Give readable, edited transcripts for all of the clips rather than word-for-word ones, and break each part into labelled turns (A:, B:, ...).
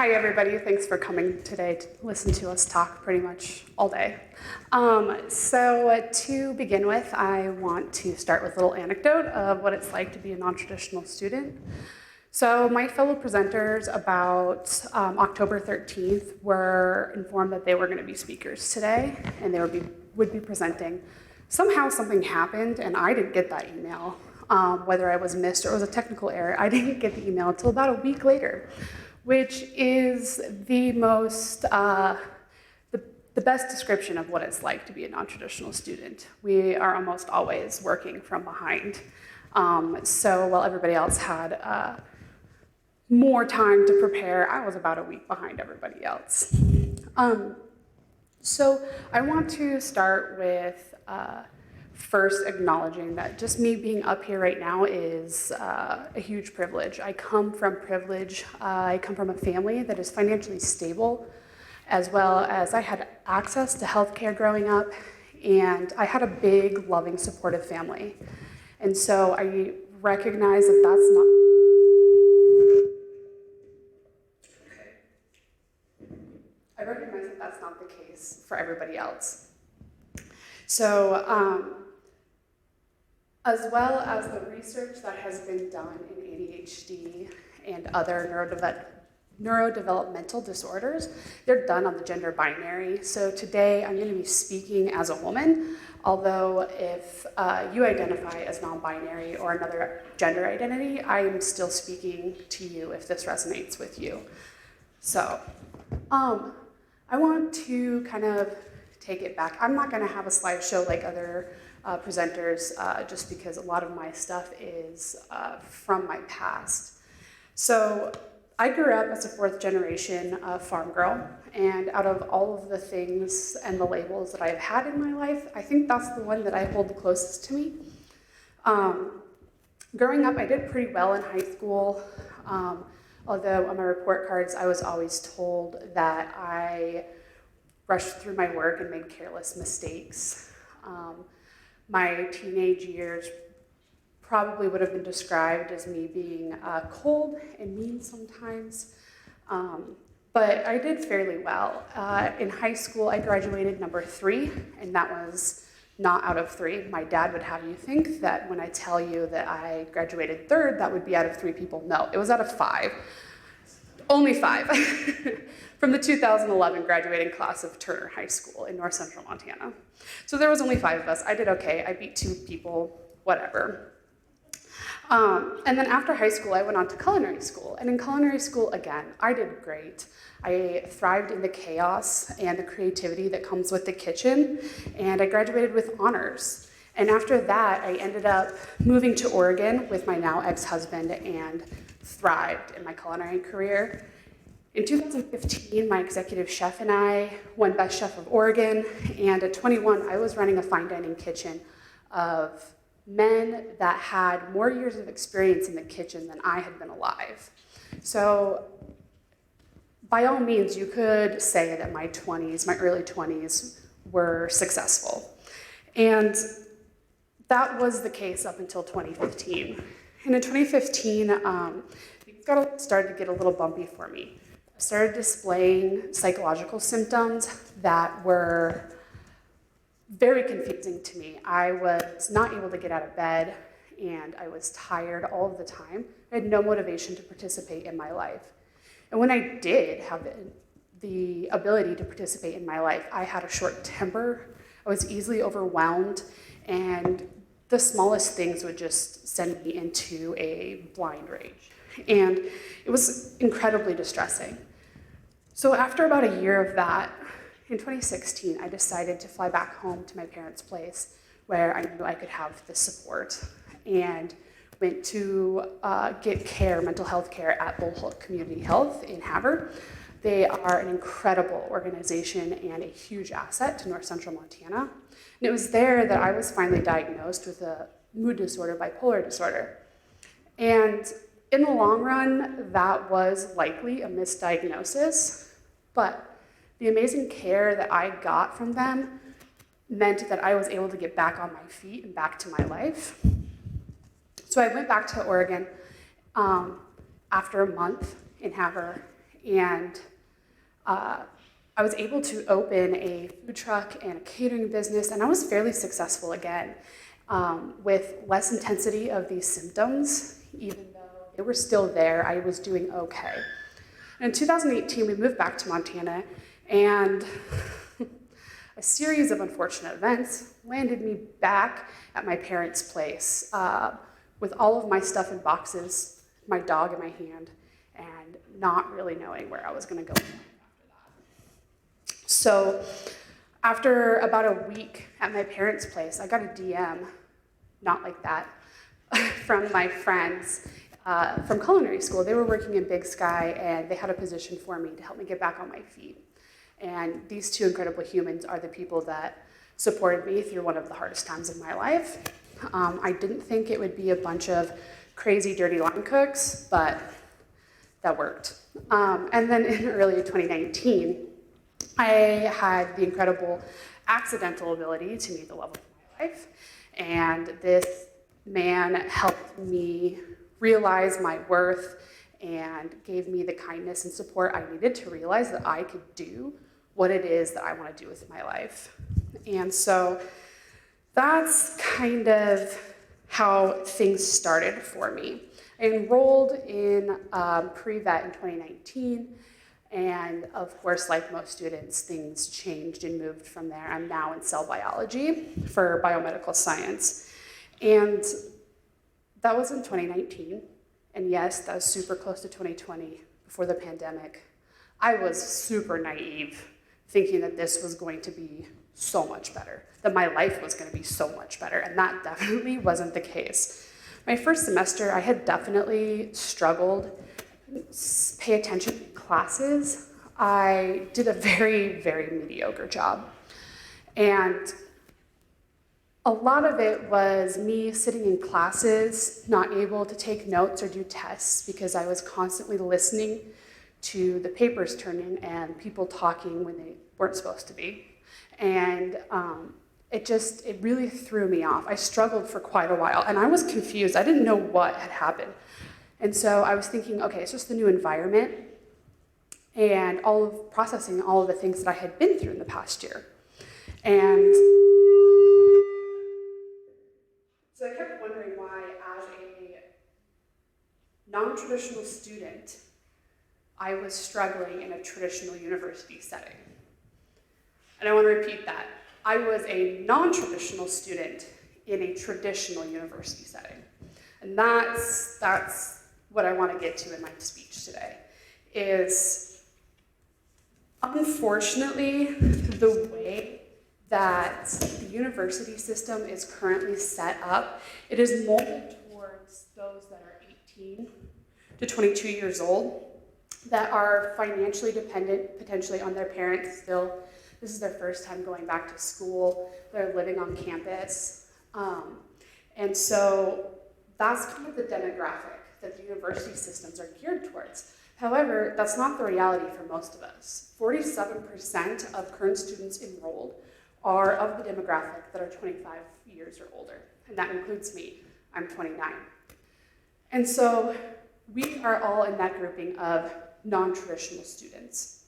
A: Hi everybody, thanks for coming today to listen to us talk pretty much all day. So to begin with, I want to start with a little anecdote of what it's like to be a non-traditional student. So my fellow presenters about October 13th were informed that they were going to be speakers today and they would be presenting. Somehow something happened and I didn't get that email. Whether I was missed or it was a technical error, I didn't get the email until about a week later, which is the most, the best description of what it's like to be a non-traditional student. We are almost always working from behind. So while everybody else had more time to prepare, I was about a week behind everybody else. So I want to start with first acknowledging that just me being up here right now is a huge privilege. I come from privilege. I come from a family that is financially stable, as well as I had access to healthcare growing up, and I had a big, loving, supportive family. And so I recognize that that's not... I recognize that that's not the case for everybody else. So, as well as the research that has been done in ADHD and other neurodevelopmental disorders, they're done on the gender binary. So today I'm going to be speaking as a woman, although if you identify as non-binary or another gender identity, I am still speaking to you if this resonates with you. So, I want to kind of take it back. I'm not going to have a slideshow like other presenters just because a lot of my stuff is from my past. So I grew up as a fourth generation farm girl, and out of all of the things and the labels that I've had in my life, I think that's the one that I hold the closest to me. Growing up, I did pretty well in high school. Although on my report cards, I was always told that I rushed through my work and made careless mistakes. My teenage years probably would have been described as me being cold and mean sometimes, but I did fairly well. In high school, I graduated number 3, and that was not out of 3. My dad would have you think that when I tell you that I graduated 3rd, that would be out of 3 people. No, it was out of 5. Only 5. From the 2011 graduating class of Turner High School in north central Montana. So there was only 5 of us. I did okay. I beat 2 people, whatever. And then after high school, I went on to culinary school. And in culinary school, again, I did great. I thrived in the chaos and the creativity that comes with the kitchen, and I graduated with honors. And after that, I ended up moving to Oregon with my now ex-husband and thrived in my culinary career. In 2015, my executive chef and I won Best Chef of Oregon, and at 21, I was running a fine dining kitchen of men that had more years of experience in the kitchen than I had been alive. So by all means, you could say that my early 20s were successful. And that was the case up until 2015. And in 2015, things started to get a little bumpy for me. I started displaying psychological symptoms that were very confusing to me. I was not able to get out of bed, and I was tired all of the time. I had no motivation to participate in my life. And when I did have the ability to participate in my life, I had a short temper. I was easily overwhelmed, and the smallest things would just send me into a blind rage. And it was incredibly distressing. So after about a year of that, in 2016, I decided to fly back home to my parents' place where I knew I could have the support, and went to get care, mental health care at Bullhook Community Health in Havre. They are an incredible organization and a huge asset to north central Montana. And it was there that I was finally diagnosed with a mood disorder, bipolar disorder. And in the long run, that was likely a misdiagnosis, but the amazing care that I got from them meant that I was able to get back on my feet and back to my life. So I went back to Oregon after a month in Havre, And I was able to open a food truck and a catering business, and I was fairly successful again, with less intensity of these symptoms. Even though they were still there, I was doing okay. And in 2018, we moved back to Montana, and a series of unfortunate events landed me back at my parents' place with all of my stuff in boxes, my dog in my hand, and not really knowing where I was going to go after that. So after about a week at my parents' place, I got a DM, not like that, from my friends from culinary school. They were working in Big Sky, and they had a position for me to help me get back on my feet. And these two incredible humans are the people that supported me through one of the hardest times of my life. I didn't think it would be a bunch of crazy, dirty line cooks, but that worked. And then in early 2019, I had the incredible accidental ability to meet the love of my life. And this man helped me realize my worth and gave me the kindness and support I needed to realize that I could do what it is that I want to do with my life. And so that's kind of how things started for me. I enrolled in pre-vet in 2019, and of course, like most students, things changed and moved from there. I'm now in cell biology for biomedical science. And that was in 2019. And yes, that was super close to 2020 before the pandemic. I was super naive, thinking that this was going to be so much better, that my life was going to be so much better, and that definitely wasn't the case. My first semester, I had definitely struggled to pay attention to classes. I did a very, very mediocre job. And a lot of it was me sitting in classes, not able to take notes or do tests because I was constantly listening to the papers turn in and people talking when they weren't supposed to be. And it really threw me off. I struggled for quite a while, and I was confused. I didn't know what had happened. And so I was thinking, okay, it's just the new environment and processing all of the things that I had been through in the past year. And so I kept wondering why, as a non-traditional student, I was struggling in a traditional university setting. And I want to repeat that. I was a non-traditional student in a traditional university setting. And that's what I want to get to in my speech today, is unfortunately the way that the university system is currently set up, it is molded towards those that are 18 to 22 years old, that are financially dependent potentially on their parents still. This is their first time going back to school. They're living on campus. And so that's kind of the demographic that the university systems are geared towards. However, that's not the reality for most of us. 47% of current students enrolled are of the demographic that are 25 years or older. And that includes me. I'm 29. And so we are all in that grouping of non-traditional students.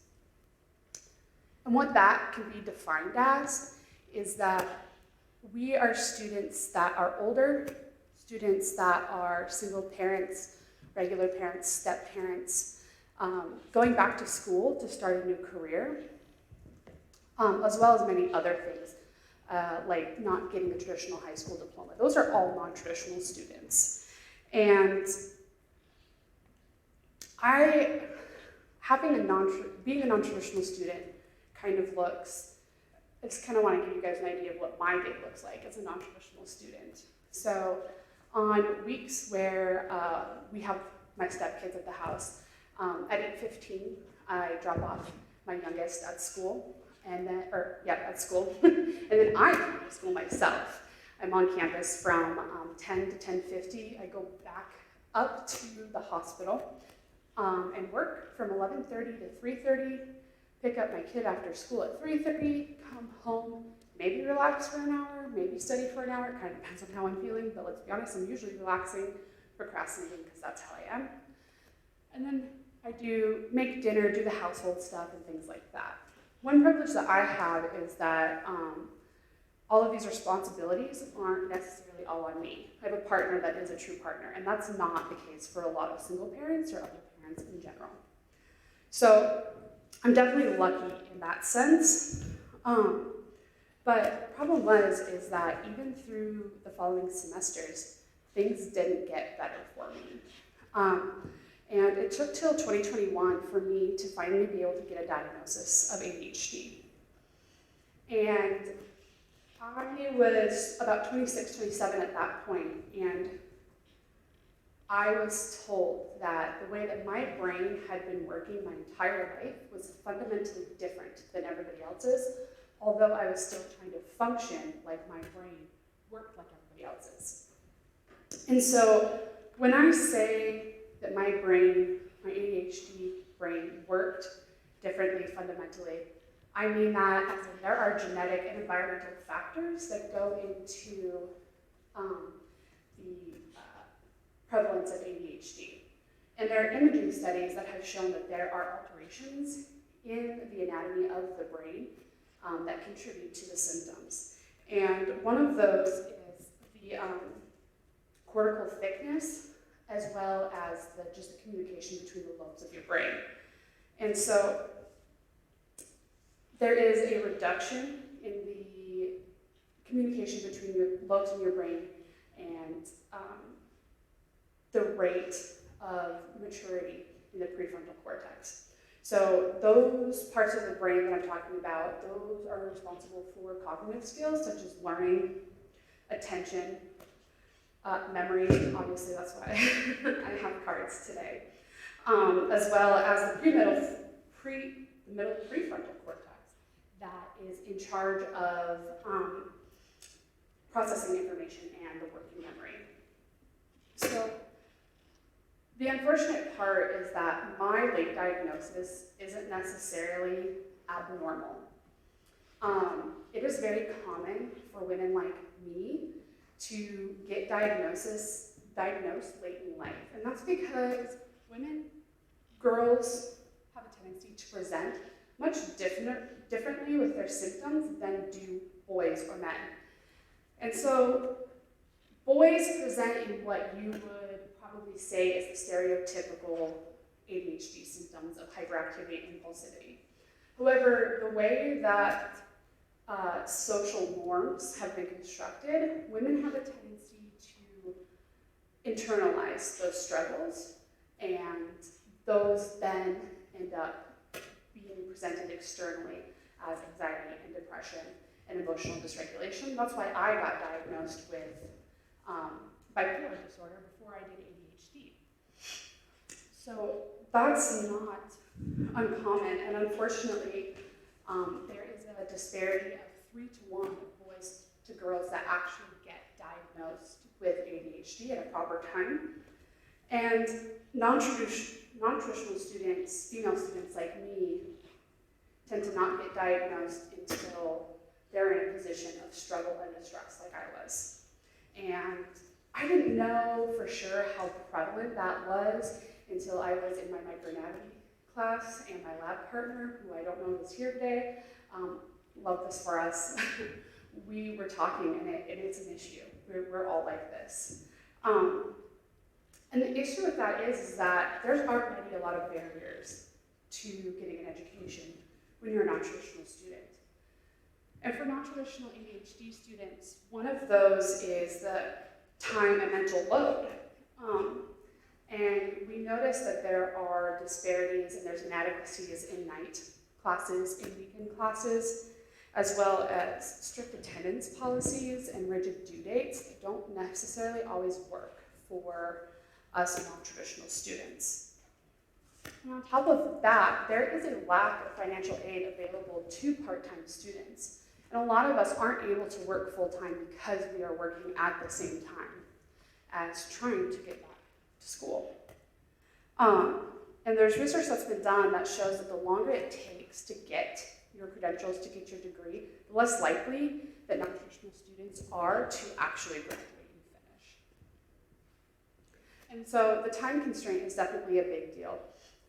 A: And what that can be defined as is that we are students that are older, students that are single parents, regular parents, step parents, going back to school to start a new career, as well as many other things, like not getting a traditional high school diploma. Those are all non-traditional students. And being a non-traditional student kind of looks, I just kind of want to give you guys an idea of what my day looks like as a non-traditional student. So on weeks where we have my stepkids at the house, at 8:15, I drop off my youngest at school, and then I come to school myself. I'm on campus from 10 to 10:50. I go back up to the hospital and work from 11:30 to 3:30, pick up my kid after school at 3:30, come home, maybe relax for an hour, maybe study for an hour. It kind of depends on how I'm feeling, but let's be honest, I'm usually relaxing, procrastinating, because that's how I am. And then I do make dinner, do the household stuff, and things like that. One privilege that I have is that all of these responsibilities aren't necessarily all on me. I have a partner that is a true partner, and that's not the case for a lot of single parents or other parents in general. So I'm definitely lucky in that sense. But the problem is that even through the following semesters, things didn't get better for me. And it took till 2021 for me to finally be able to get a diagnosis of ADHD. And I was about 26, 27 at that point, and I was told that the way that my brain had been working my entire life was fundamentally different than everybody else's, although I was still trying to function like my brain worked like everybody else's. And so when I say that my brain, my ADHD brain, worked differently fundamentally, I mean that as in there are genetic and environmental factors that go into the prevalence of ADHD. And there are imaging studies that have shown that there are alterations in the anatomy of the brain that contribute to the symptoms. And one of those is the cortical thickness, as well as just the communication between the lobes of your brain. And so there is a reduction in the communication between your lobes in your brain and the rate of maturity in the prefrontal cortex. So those parts of the brain that I'm talking about, those are responsible for cognitive skills such as learning, attention, memory. Obviously that's why I have cards today, as well as the middle prefrontal cortex that is in charge of processing information and the working memory. So the unfortunate part is that my late diagnosis isn't necessarily abnormal. It is very common for women like me to get diagnosed late in life. And that's because girls have a tendency to present much differently with their symptoms than do boys or men. And so boys present in what you would probably say is the stereotypical ADHD symptoms of hyperactivity and impulsivity. However, the way that social norms have been constructed, women have a tendency to internalize those struggles, and those then end up being presented externally as anxiety and depression and emotional dysregulation. That's why I got diagnosed with bipolar disorder before I did ADHD. So that's not uncommon, and unfortunately, there is a disparity of 3 to 1 of boys to girls that actually get diagnosed with ADHD at a proper time. And non-traditional students, female students like me, tend to not get diagnosed until they're in a position of struggle and distress like I was. And I didn't know for sure how prevalent that was until I was in my microanatomy class, and my lab partner, who I don't know is here today, love this for us. We were talking, and it's an issue. We're all like this. And the issue with that is that there's already a lot of barriers to getting an education when you're a non-traditional student. And for non-traditional ADHD students, one of those is the time and mental load. And we notice that there are disparities and there's inadequacies in night classes and weekend classes, as well as strict attendance policies and rigid due dates that don't necessarily always work for us non-traditional students. And on top of that, there is a lack of financial aid available to part-time students. And a lot of us aren't able to work full-time because we are working at the same time as trying to get back to school. And there's research that's been done that shows that the longer it takes to get your credentials, to get your degree, the less likely that non-traditional students are to actually graduate and finish. And so the time constraint is definitely a big deal.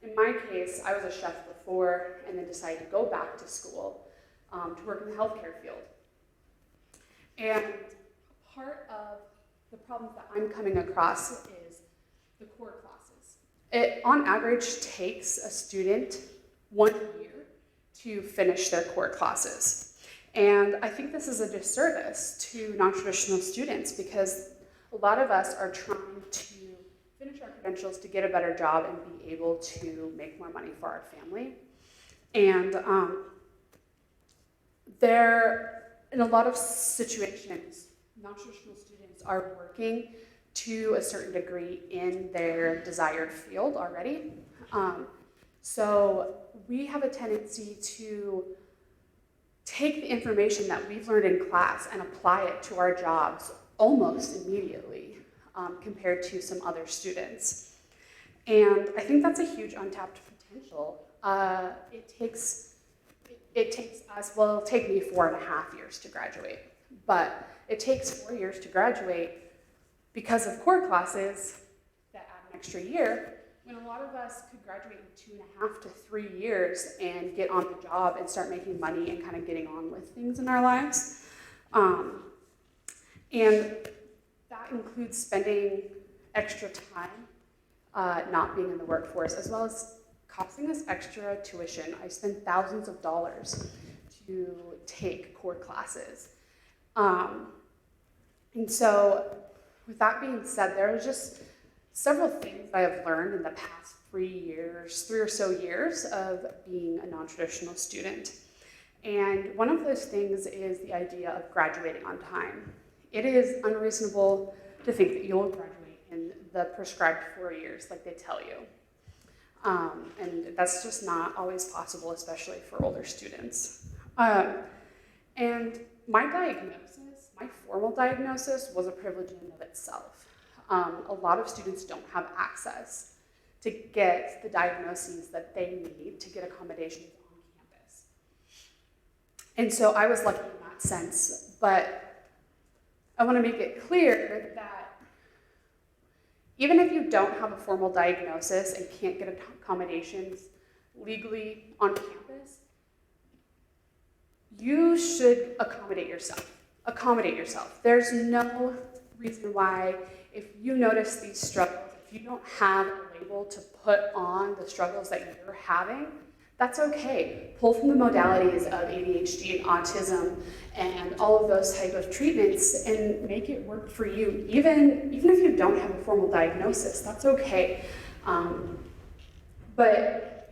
A: In my case, I was a chef before and then decided to go back to school to work in the healthcare field. And part of the problems that I'm coming across is the core classes. It, on average, takes a student 1 year to finish their core classes. And I think this is a disservice to non-traditional students because a lot of us are trying to finish our credentials to get a better job and be able to make more money for our family. And in a lot of situations, non-traditional students are working to a certain degree in their desired field already. So we have a tendency to take the information that we've learned in class and apply it to our jobs almost immediately compared to some other students. And I think that's a huge untapped potential. It takes us, well, it'll take me 4.5 years to graduate, but it takes 4 years to graduate because of core classes that add an extra year, when a lot of us could graduate in 2.5 to 3 years and get on the job and start making money and kind of getting on with things in our lives. And that includes spending extra time not being in the workforce, as well as costing us extra tuition. I spend thousands of dollars to take core classes. And so with that being said, there are just several things I have learned in the past 3 or so years of being a non-traditional student. And one of those things is the idea of graduating on time. It is unreasonable to think that you'll graduate in the prescribed 4 years like they tell you. And that's just not always possible, especially for older students. And my diagnosis, my formal diagnosis, was a privilege in and of itself. A lot of students don't have access to get the diagnoses that they need to get accommodations on campus. And so I was lucky in that sense, but I want to make it clear that even if you don't have a formal diagnosis and can't get accommodations legally on campus, you should accommodate yourself. Accommodate yourself. There's no reason why, if you notice these struggles, if you don't have a label to put on the struggles that you're having, that's okay. Pull from the modalities of ADHD and autism and all of those type of treatments and make it work for you. Even if you don't have a formal diagnosis, that's okay. But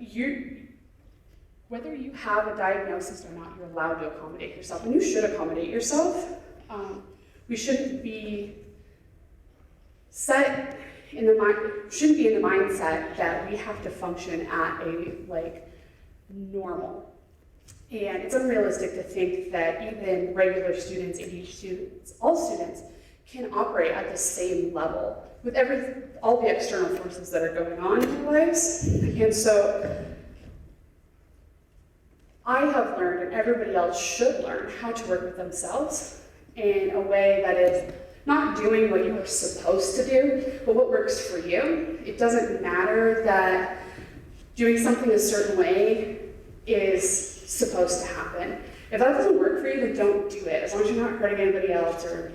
A: whether you have a diagnosis or not, you're allowed to accommodate yourself, and you should accommodate yourself. We shouldn't be in the mindset that we have to function at a normal. And it's unrealistic to think that even regular students, ADHD students, all students can operate at the same level with all the external forces that are going on in their lives. And so I have learned, and everybody else should learn, how to work with themselves in a way that is not doing what you are supposed to do, but what works for you. It doesn't matter that doing something a certain way is supposed to happen. If that doesn't work for you, then don't do it, as long as you're not hurting anybody else or,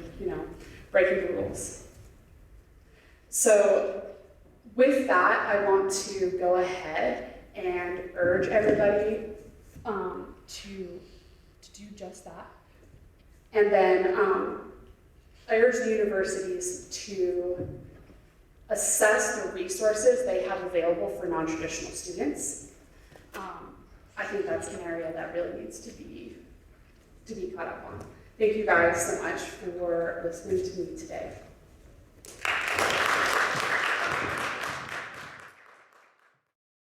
A: breaking the rules. So with that, I want to go ahead and urge everybody to do just that. And then I urge the universities to assess the resources they have available for non-traditional students. I think that's an area that really needs to be caught up on. Thank you guys so much for listening to me today.